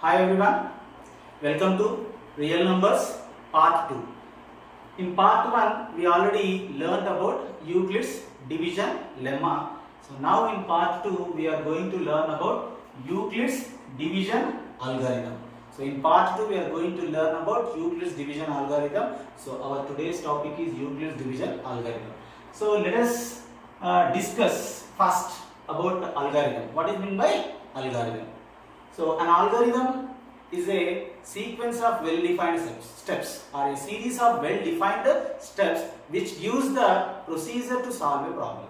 Hi everyone, welcome to Real Numbers Part 2. In Part 1, we already learned about Euclid's division lemma. So now in Part 2, we are going to learn about Euclid's division algorithm. So in Part 2, we are going to learn about Euclid's division algorithm. So our today's topic is Euclid's division algorithm. So let us discuss first about algorithm. What is meant by algorithm? So an algorithm is a sequence of well-defined steps or a series of well-defined steps which gives the procedure to solve a problem.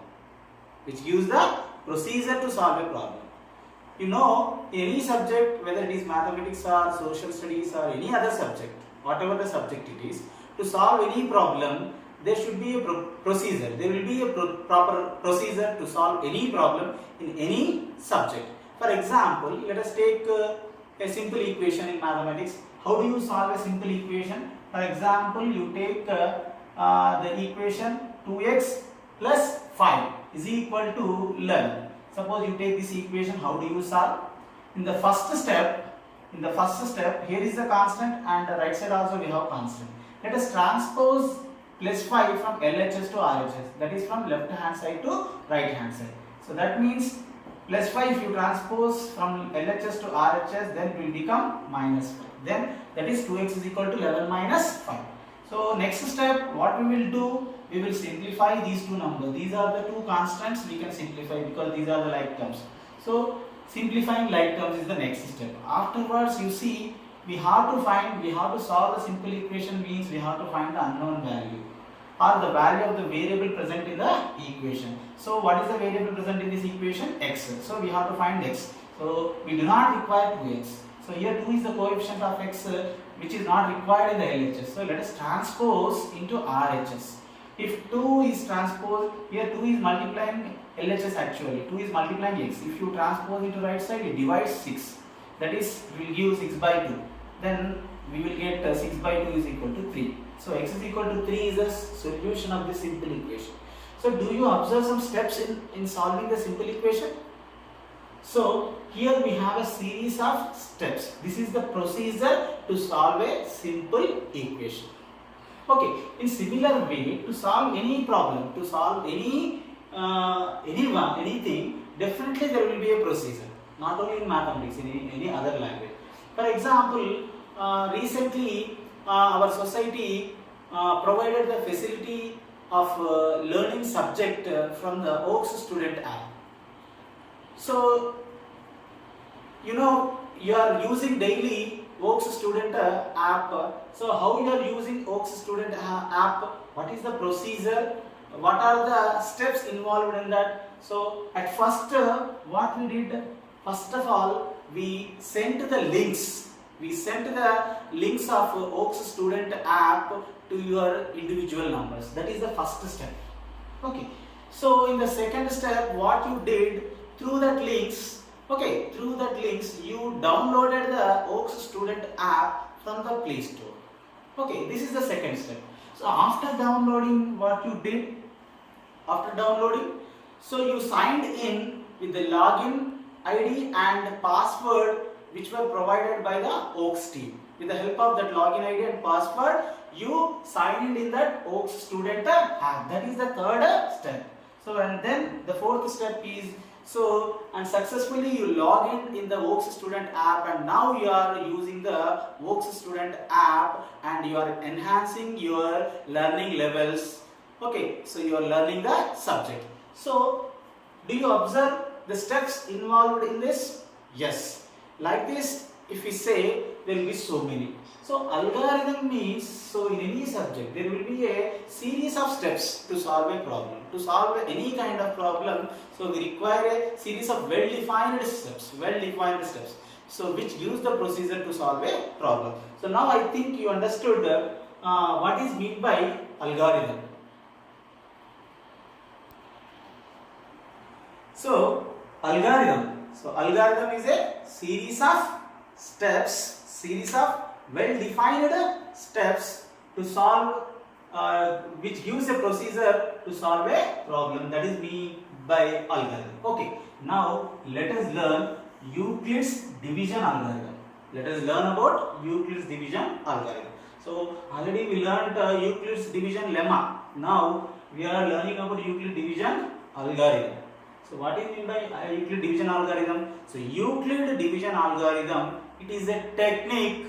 You know, any subject, whether it is mathematics or social studies or any other subject, whatever the subject it is, to solve any problem, there should be a procedure. There will be a proper procedure to solve any problem in any subject. For example, let us take a simple equation in mathematics. How do you solve a simple equation? For example, you take the equation 2x plus 5 is equal to 11. Suppose you take this equation, how do you solve? In the first step, here is the constant and the right side also we have constant. Let us transpose plus 5 from LHS to RHS, that is from left hand side to right hand side. So that means plus 5 if you transpose from LHS to RHS, then it will become minus 5. Then that is 2x is equal to 11 minus 5. So next step, what we will do, we will simplify these two numbers. These are the two constants we can simplify because these are the like terms. So simplifying like terms is the next step. Afterwards, you see, we have to solve the simple equation, means we have to find the unknown value or the value of the variable present in the equation. So what is the variable present in this equation? X. So we have to find x. So we do not require 2x. So here 2 is the coefficient of x which is not required in the LHS. So let us transpose into RHS. If 2 is transposed, here 2 is multiplying LHS actually. 2 is multiplying x. If you transpose into right side, it divides 6. That is, we will give 6 by 2. Then we will get 6 by 2 is equal to 3. So x is equal to 3 is the solution of this simple equation. So do you observe some steps in solving the simple equation? So here we have a series of steps. This is the procedure to solve a simple equation. Okay, in similar way, to solve any problem, to solve anything, definitely there will be a procedure. Not only in mathematics, in any other language. For example, recently our society provided the facility of learning subject from the Oaks student app. So, you know, you are using daily Oaks student app. So, how you are using Oaks student app? What is the procedure? What are the steps involved in that? So, at first, what we did, first of all, we sent the links. We sent the links of Oaks student app to your individual numbers. That is the first step. Okay. So in the second step, what you did through that links, you downloaded the Oaks student app from the Play Store. Okay, this is the second step. So after downloading, what you did? After downloading, so you signed in with the login ID and password which were provided by the Oaks team. With the help of that login ID and password, you signed in that Oaks student app. That is the third step. So and then the fourth step is, so and successfully you log in the Oaks student app, and now you are using the Oaks student app and you are enhancing your learning levels. Okay, so you are learning the subject. So do you observe the steps involved in this? Yes. Like this, if we say, there will be so many. So algorithm means, so in any subject, there will be a series of steps to solve a problem. To solve any kind of problem, so we require a series of well-defined steps. So which gives the procedure to solve a problem. So now I think you understood what is meant by algorithm. So algorithm is a series of steps, well-defined steps to solve, which gives a procedure to solve a problem. That is meant by algorithm. Okay, now let us learn Euclid's division algorithm. Let us learn about Euclid's division algorithm. So already we learned Euclid's division lemma. Now we are learning about Euclid division algorithm. So what is mean by Euclid division algorithm? So Euclid division algorithm, it is a technique.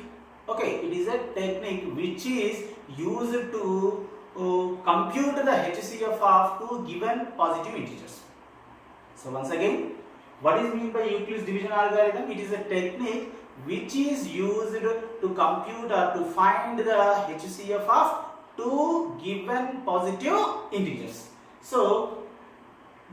Okay, it is a technique which is used to compute the HCF of two given positive integers. So once again, what is meant by Euclid's division algorithm? It is a technique which is used to compute or to find the HCF of two given positive integers. So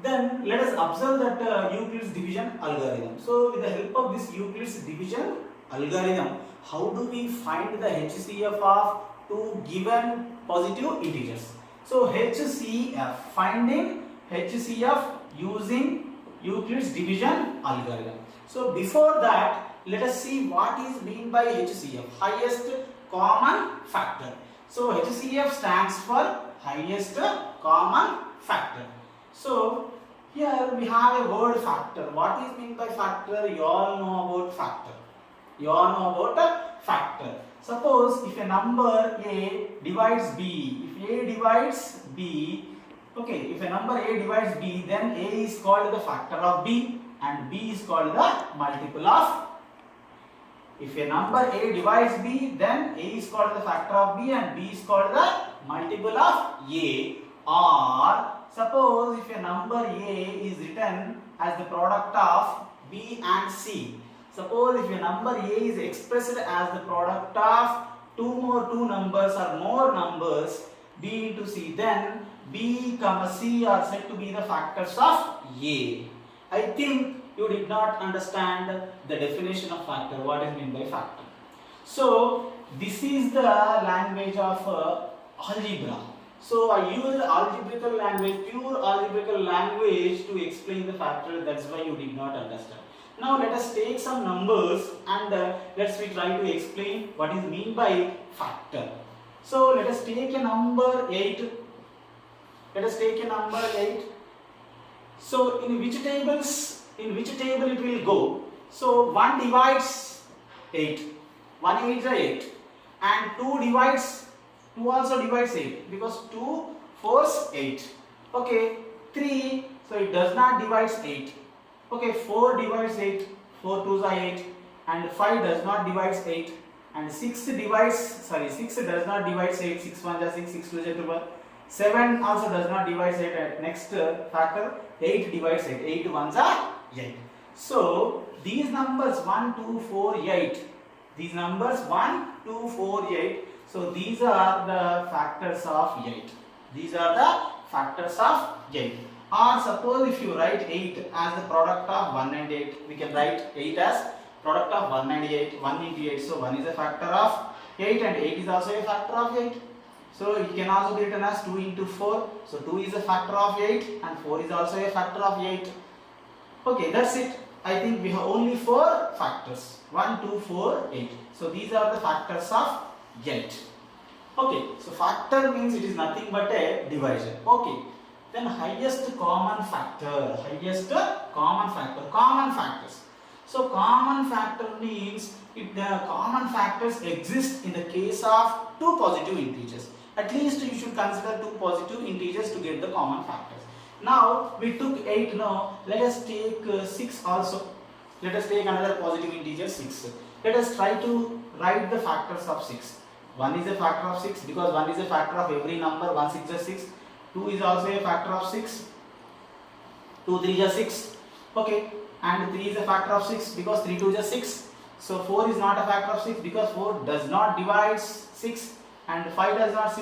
then let us observe that Euclid's division algorithm. So with the help of this Euclid's division algorithm, how do we find the HCF of two given positive integers? So HCF, finding HCF using Euclid's division algorithm. So before that, let us see what is meant by HCF, highest common factor. So HCF stands for highest common factor. So here we have a word factor. What is meant by factor? You all know about factor. You all know about a factor. Suppose if a number A divides B, if A divides B, okay, if a number A divides B, then A is called the factor of B and B is called the multiple of. If a number A divides B, then A is called the factor of B and B is called the multiple of A. Or suppose if a number A is written as the product of B and C. Suppose if a number A is expressed as the product of two numbers or more numbers B into C, then B, C are said to be the factors of A. I think you did not understand the definition of factor, what is meant by factor. So this is the language of algebra. So I used algebraical language, pure algebraical language to explain the factor. That's why you did not understand. Now let us take some numbers and let's try to explain what is meant by factor. So let us take a number 8. Let us take a number 8. So in which table it will go? So 1 divides 8. 1 8 is 8. And 2 also divides 8 because 2 4s 8. Okay, 3, so it does not divide 8. Okay, 4 divides 8, 4 2s are 8, and 5 does not divide 8, and 6 does not divide 8, 6 1s are 6, 6 2s are 12, 7 also does not divide 8, next factor, 8 divides 8, 8 1s are 8. So these numbers 1, 2, 4, 8, these numbers 1, 2, 4, 8, so these are the factors of 8. These are the factors of 8. Or suppose if you write 8 as the product of 1 and 8, we can write 8 as product of 1 and 8, 1 into 8. So 1 is a factor of 8 and 8 is also a factor of 8. So it can also be written as 2 into 4. So 2 is a factor of 8 and 4 is also a factor of 8. Okay, that's it. I think we have only 4 factors. 1, 2, 4, 8. So these are the factors of 8. Okay, so factor means it is nothing but a divisor. Okay. Then highest common factor, common factors. So common factor means if the common factors exist in the case of two positive integers. At least you should consider two positive integers to get the common factors. Now we took 8 now, let us take 6 also. Let us take another positive integer 6. Let us try to write the factors of 6. 1 is a factor of 6 because 1 is a factor of every number, 1 6 is 6. 2 is also a factor of 6. 2 3 is 6. Okay, and 3 is a factor of 6 because 3 2 is 6. So 4 is not a factor of 6 because 4 does not divide 6, and 5 does not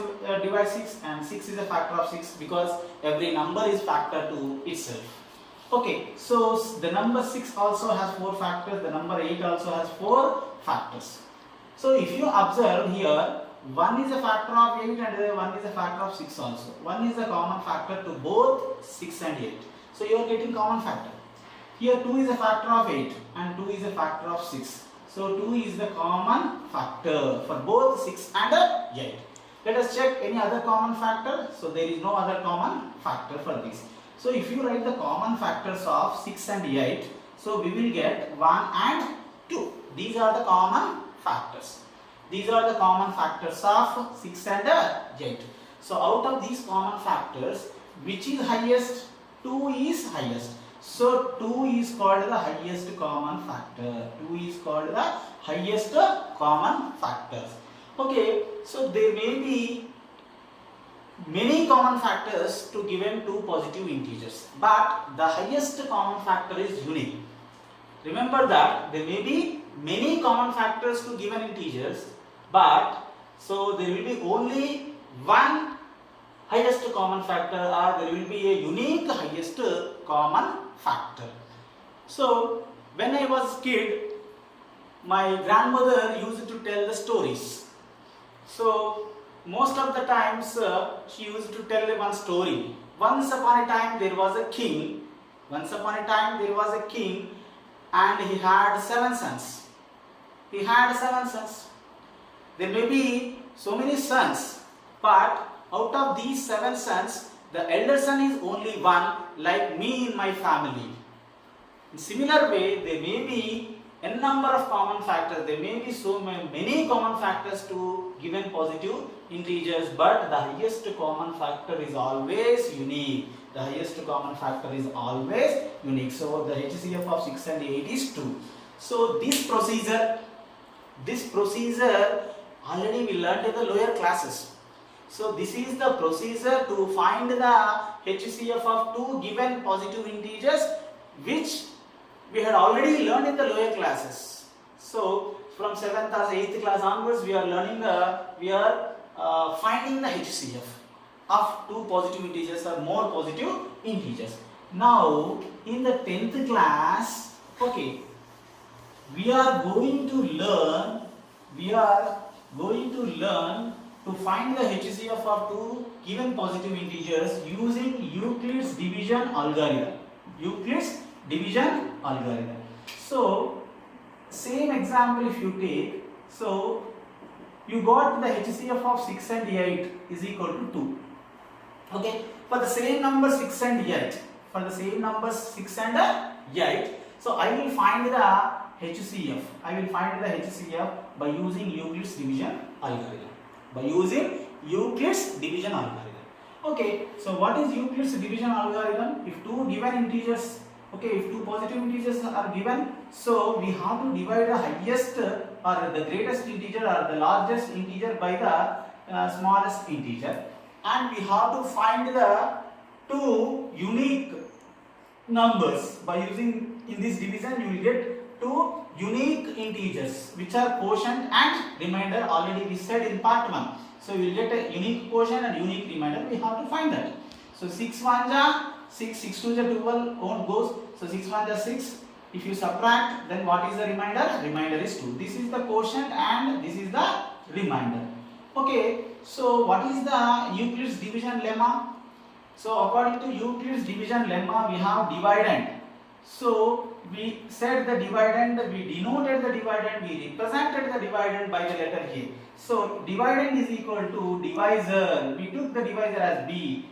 divide 6, and 6 is a factor of 6 because every number is factor to itself. Okay, so the number 6 also has 4 factors, the number 8 also has 4 factors. So if you observe here, 1 is a factor of 8 and 1 is a factor of 6 also. 1 is a common factor to both 6 and 8. So you are getting common factor. Here 2 is a factor of 8 and 2 is a factor of 6. So 2 is the common factor for both 6 and 8. Let us check any other common factor. So there is no other common factor for this. So if you write the common factors of 6 and 8, so we will get 1 and 2. these are the common factors. These are the common factors of 6 and 8. So out of these common factors, which is highest? 2 is highest. So 2 is called the highest common factor. 2 is called the highest common factors. Okay, so there may be many common factors to given two positive integers, but the highest common factor is unique. Remember that there may be many common factors to given integers, but so there will be only one highest common factor, or there will be a unique highest common factor. So when I was kid, my grandmother used to tell the stories. So most of the times she used to tell one story. Once upon a time there was a king. Once upon a time there was a king, and he had 7 sons. He had 7 sons. There may be so many sons, but out of these 7 sons, the elder son is only one, like me in my family. In similar way, there may be n number of common factors. There may be so many common factors to given positive integers, but the highest common factor is always unique. The highest common factor is always unique. So the HCF of 6 and 8 is 2. So this procedure already we learned in the lower classes. So this is the procedure to find the HCF of two given positive integers, which we had already learned in the lower classes. So from 7th or 8th class onwards, we are learning finding the HCF of two positive integers or more positive integers. Now in the 10th class, okay, we are going to learn to find the HCF of two given positive integers using Euclid's division algorithm. Euclid's division algorithm. So same example if you take, so you got the HCF of 6 and 8 is equal to 2. Okay, for the same number 6 and 8, so I will find the HCF. By using Euclid's division algorithm. Okay, so what is Euclid's division algorithm? If two given integers, if two positive integers are given, so we have to divide the highest or the greatest integer or the largest integer by the smallest integer, and we have to find the two unique numbers. By using in this division, you will get two unique integers which are quotient and remainder. Already we said in part 1. So we will get a unique quotient and unique remainder. We have to find that. So 6 1 ja 6, 6 2 ja 12 on goes. So 6 1 ja 6. If you subtract, then what is the remainder? Remainder is 2. This is the quotient and this is the remainder. Okay. So what is the Euclid's division lemma? So according to Euclid's division lemma, we have dividend. So we said the dividend, we denoted the dividend, we represented the dividend by the letter A. So dividend is equal to divisor. We took the divisor as B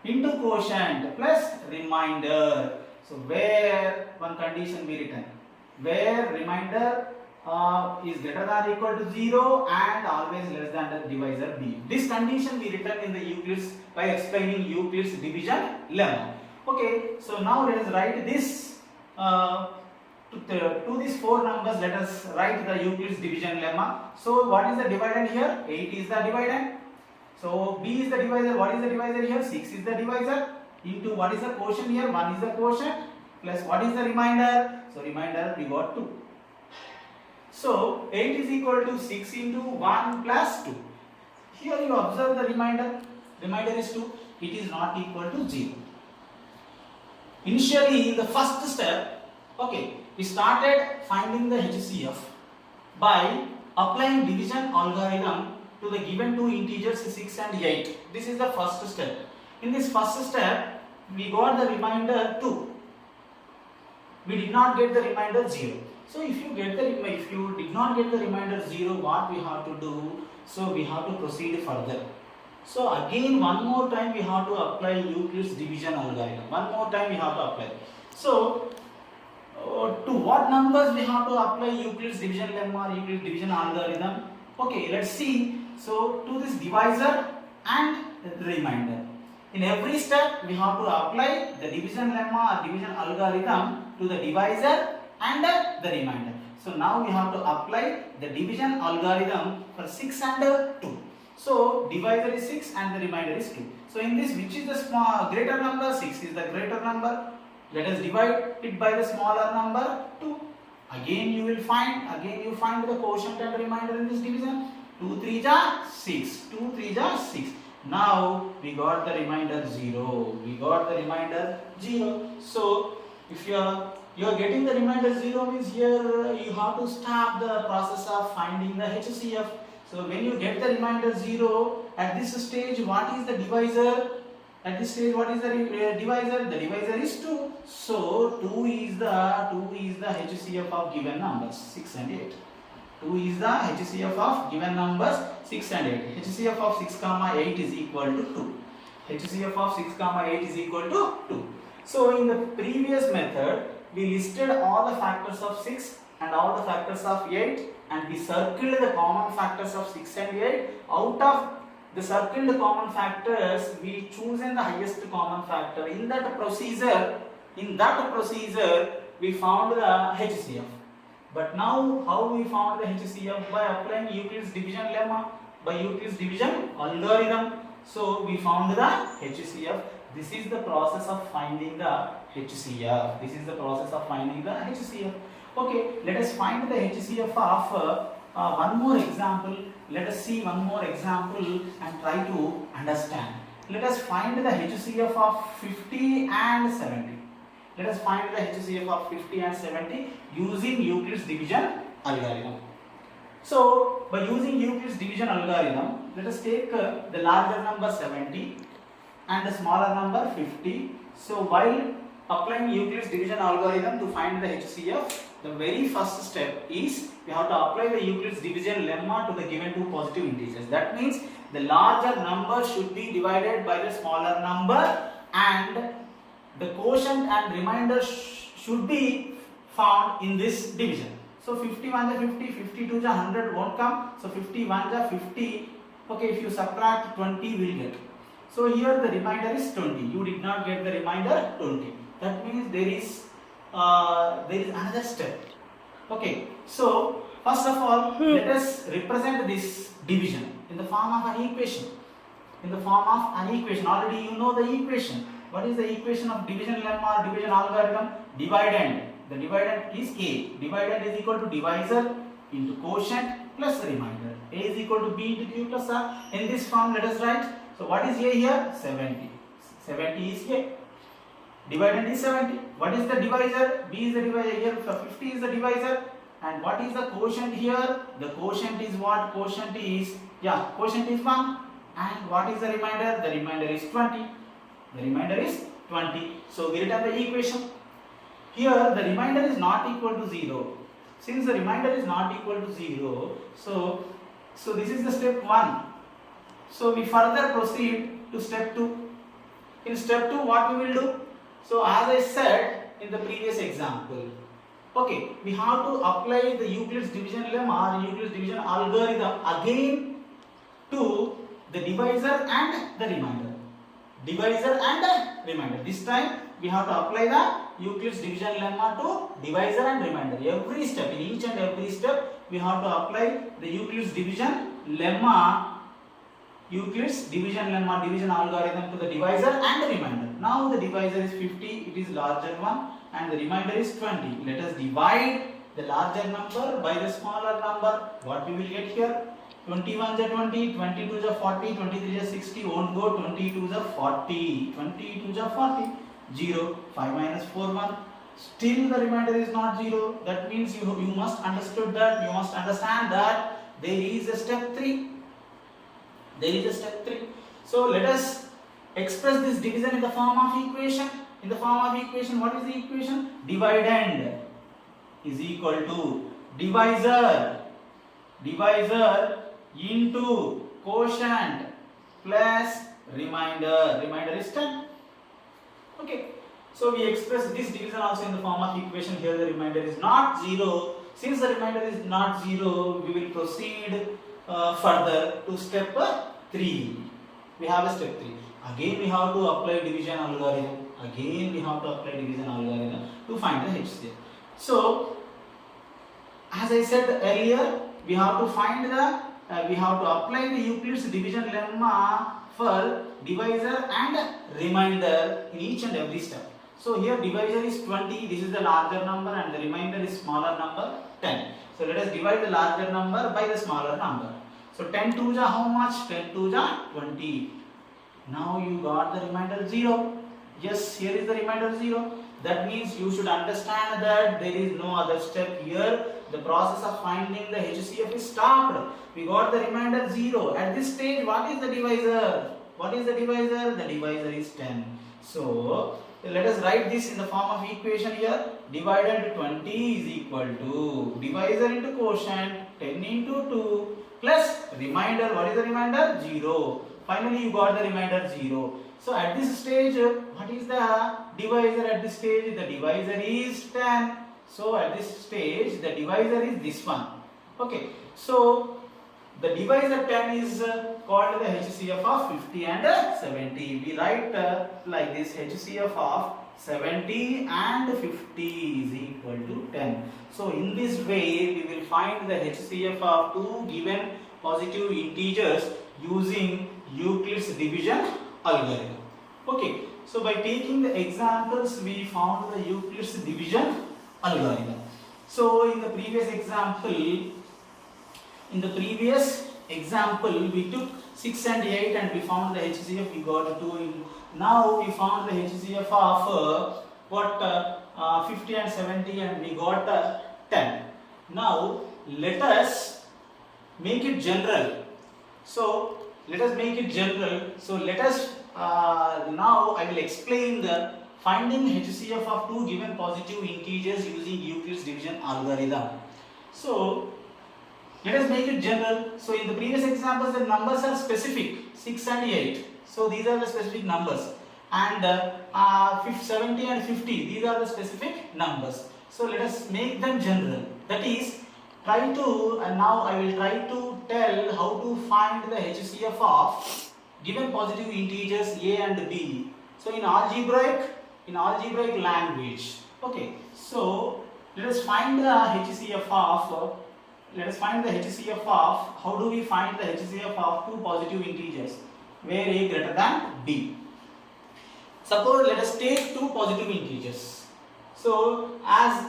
into quotient plus remainder. So where one condition be written, where remainder is greater than or equal to 0 and always less than the divisor B. This condition we written in the Euclid's by explaining Euclid's division lemma. Okay, so now let us write this. To these 4 numbers, let us write the Euclid's division lemma. So what is the dividend here? 8 is the dividend. So B is the divisor. What is the divisor here? 6 is the divisor. Into what is the quotient here? 1 is the quotient. Plus what is the remainder? So remainder we got 2. So 8 is equal to 6 into 1 plus 2. Here you observe the remainder. Remainder is 2. It is not equal to 0. Initially, in the first step, okay, we started finding the HCF by applying division algorithm to the given two integers 6 and 8. This is the first step. In this first step, we got the remainder 2. We did not get the remainder 0. So if you did not get the remainder 0, what we have to do? So we have to proceed further. So again one more time we have to apply Euclid's division algorithm. One more time we have to apply. So to what numbers we have to apply Euclid's division lemma or Euclid's division algorithm? Okay, let's see. So to this divisor and the remainder. In every step we have to apply the division lemma or division algorithm to the divisor and the remainder. So now we have to apply the division algorithm for 6 and 2. So divisor is 6 and the remainder is 2. So in this, which is the greater number? 6 is the greater number. Let us divide it by the smaller number 2. Again you find the quotient and remainder in this division. 2 3 are 6. 2 3 are 6. Now we got the remainder 0. So if you are getting the remainder 0 means here you have to start the process of finding the HCF. So when you get the remainder 0, at this stage what is the divisor? At this stage what is the divisor? The divisor is 2. So 2 is the HCF of given numbers 6 and 8. 2 is the HCF of given numbers 6 and 8. HCF of 6, 8 is equal to 2. HCF of 6, 8 is equal to 2. So in the previous method, we listed all the factors of 6 and all the factors of 8 and we circled the common factors of 6 and 8. Out of the circled common factors, we chosen the highest common factor. In that procedure, we found the HCF. But now, how we found the HCF? By applying Euclid's division lemma, by Euclid's division algorithm. So we found the HCF. This is the process of finding the HCF. Okay, let us find the HCF of one more example. Let us see one more example and try to understand. Let us find the HCF of 50 and 70. Let us find the HCF of 50 and 70 using Euclid's division algorithm. So, by using Euclid's division algorithm, let us take the larger number 70 and the smaller number 50. So, while applying Euclid's division algorithm to find the HCF, the very first step is we have to apply the Euclid's division lemma to the given two positive integers. That means the larger number should be divided by the smaller number and the quotient and remainder should be found in this division. So 51 is 50, 52 is 100 won't come. So 51 is 50. Okay, if you subtract 20 we will get. So here the remainder is 20. You did not get the remainder 20. That means there is another step. Okay, so first of all, let us represent this division in the form of an equation. Already you know the equation. What is the equation of division lemma or division algorithm? Dividend. The dividend is A. Dividend is equal to divisor into quotient plus remainder. A is equal to B into Q plus R. In this form, let us write. So what is A here? 70. 70 is A. Dividend is 70. What is the divisor? B is the divisor here. 50 is the divisor. And what is the quotient here? The quotient is what? Quotient is 1. And what is the remainder? The remainder is 20. So we write the equation. Here the remainder is not equal to 0. Since the remainder is not equal to 0, so this is the step 1. So we further proceed to step 2. In step 2, what we will do? So as I said in the previous example, okay, we have to apply the Euclid's division lemma or Euclid's division algorithm again to the divisor and the remainder. This time we have to apply the Euclid's division lemma to divisor and remainder. Every step, in each and every step, we have to apply the Euclid's division lemma, division algorithm to the divisor and the remainder. Now the divisor is 50, it is larger one, and the remainder is 20. Let us divide the larger number by the smaller number. What we will get here? 21 is 20, 22 is 40, 23 is 60, won't go, 22 is 40, 0, 5 minus 4, 1. Still the remainder is not 0. That means you must understand that there is a step 3. So let us express this division in the form of equation. What is the equation? Dividend is equal to divisor into quotient plus remainder. Remainder is 10. Okay. So we express this division also in the form of equation. Here the remainder is not 0. Since the remainder is not 0, we will proceed further to step 3. We have a step 3. Again we have to apply division algorithm. To find the HCF. So as I said earlier, we have to find the we have to apply the Euclid's division lemma for divisor and remainder in each and every step. So here divisor is 20, this is the larger number, and the remainder is smaller number 10. So let us divide the larger number by the smaller number. So 10 2s are how much? 10 2s are 20. Now you got the remainder 0. Yes, here is the remainder 0. That means you should understand that there is no other step here. The process of finding the HCF is stopped. We got the remainder 0. At this stage, what is the divisor? The divisor is 10. So let us write this in the form of equation here. Dividend 20 is equal to divisor into quotient 10 into 2 plus remainder. What is the remainder? 0. Finally, you got the remainder 0. So at this stage, what is the divisor at this stage? The divisor is 10. So at this stage, the divisor is this one. Okay. So the divisor 10 is called the HCF of 50 and 70. We write like this: HCF of 70 and 50 is equal to 10. So in this way, we will find the HCF of two given positive integers using Euclid's division algorithm. Okay, so by taking the examples, we found the Euclid's division algorithm. So in the previous example, we took 6 and 8 and we found the HCF. We got 2. Now we found the HCF of 50 and 70 and we got 10. Now let us make it general. So let us now I will explain the finding HCF of two given positive integers using Euclid's division algorithm. So let us make it general. So in the previous examples, the numbers are specific, 6 and 8. So these are the specific numbers. And 70 and 50, these are the specific numbers. So let us make them general. That is, now I will try to tell how to find the HCF of given positive integers a and b. So in algebraic language. Okay. So let us find the HCF of how do we find the HCF of two positive integers where a greater than b. Suppose let us take two positive integers. So as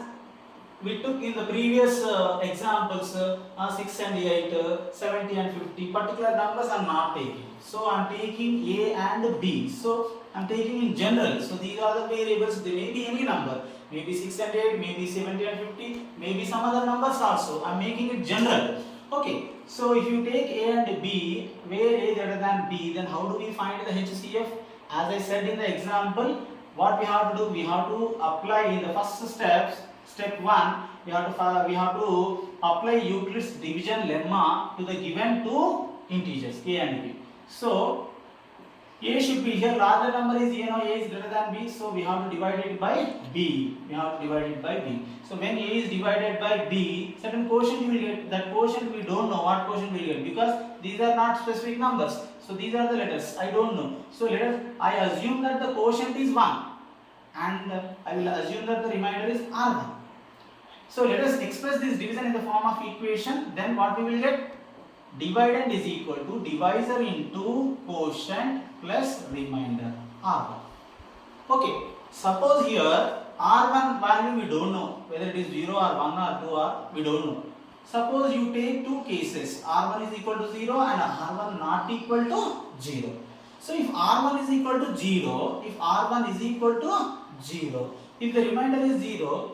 we took in the previous examples 6 and 8, 70 and 50, particular numbers I am not taking. So I am taking a and b. So I am taking in general. So these are the variables. They may be any number. Maybe 6 and 8, maybe 70 and 50, maybe some other numbers also. I am making it general. Okay. So if you take a and b, where a greater than b, then how do we find the HCF? As I said in the example, what we have to do? We have to apply in the first steps. Step 1, we have to apply Euclid's division lemma to the given two integers a and b. So a should be here, larger number is a, now a is greater than b, so we have to divide it by b. So when a is divided by b, certain quotient you will get. That quotient we don't know what quotient we will get because these are not specific numbers. So these are the letters I don't know. So I assume that the quotient is 1 and I will assume that the remainder is r1. So let us express this division in the form of equation. Then what we will get? Dividend is equal to divisor into quotient plus remainder r1. Okay. Suppose here r1 value we don't know whether it is 0 or 1 or 2 or we don't know. Suppose you take two cases, r1 is equal to 0 and r1 not equal to 0. So if r1 is equal to 0, if the remainder is 0,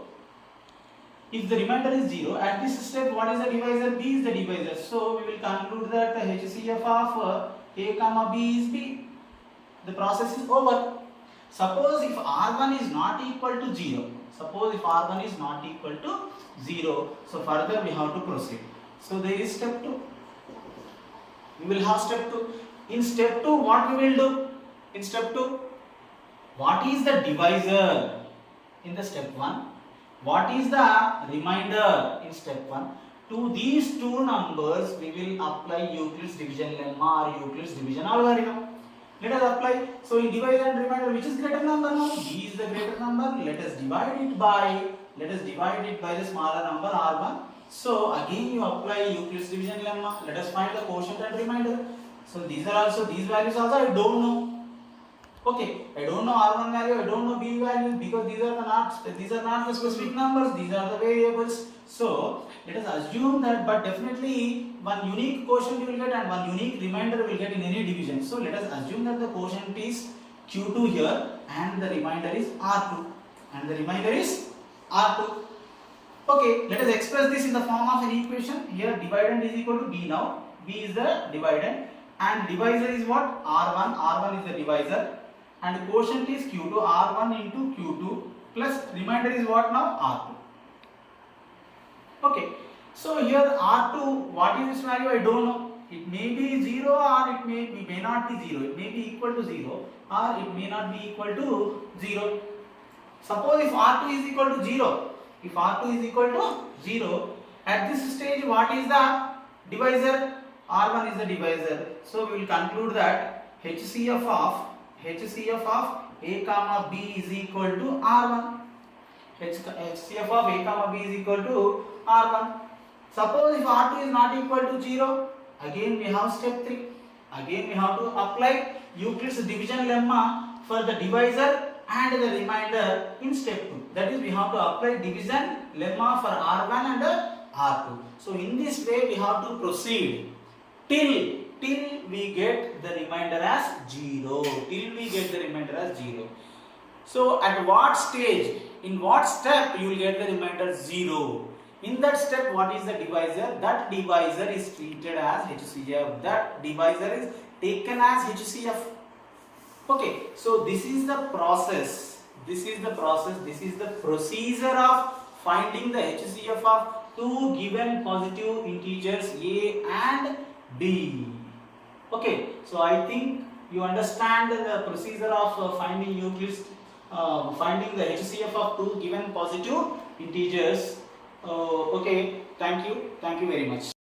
at this step what is the divisor? B is the divisor. So we will conclude that the HCF of a comma b is b. The process is over. Suppose if r1 is not equal to 0, so further we have to proceed. So there is step 2. We will have step 2. In step 2, what we will do? In step 2, what is the divisor in the step 1, what is the remainder in step 1. To these two numbers we will apply Euclid's division lemma or Euclid's division algorithm. Let us apply. So in divisor and remainder, which is greater number now? B is the greater number. Let us divide it by the smaller number R1. So again you apply Euclid's division lemma. Let us find the quotient and remainder. So these values also I don't know. Okay, I don't know R1 value, I don't know B value, because these are not the specific numbers, these are the variables. So let us assume that, but definitely one unique quotient you will get and one unique remainder will get in any division. So let us assume that the quotient is Q2 here and the remainder is R2. Okay, let us express this in the form of an equation. Here dividend is equal to B now. B is the dividend and divisor is what? R1. R1 is the divisor. And the quotient is Q2, R1 into Q2 plus remainder is what now? R2. Okay, so here R2, what is its value? I don't know. It may be 0 or it may not be 0. It may be equal to 0 or it may not be equal to 0. Suppose if R2 is equal to 0, at this stage what is the divisor? R1 is the divisor. So we will conclude that HCF of A comma B is equal to R1. HCF of A comma B is equal to R1. Suppose if R2 is not equal to 0, again we have step 3. Again we have to apply Euclid's division lemma for the divisor and the remainder in step 2. That is, we have to apply division lemma for R1 and R2. So in this way we have to proceed till we get the remainder as 0. So at what stage, in what step you will get the remainder 0? In that step, what is the divisor? That divisor is treated as HCF. That divisor is taken as HCF. Okay, so this is the process. This is the procedure of finding the HCF of two given positive integers A and B. Okay, so I think you understand the procedure of finding the HCF of two given positive integers. Okay, thank you very much.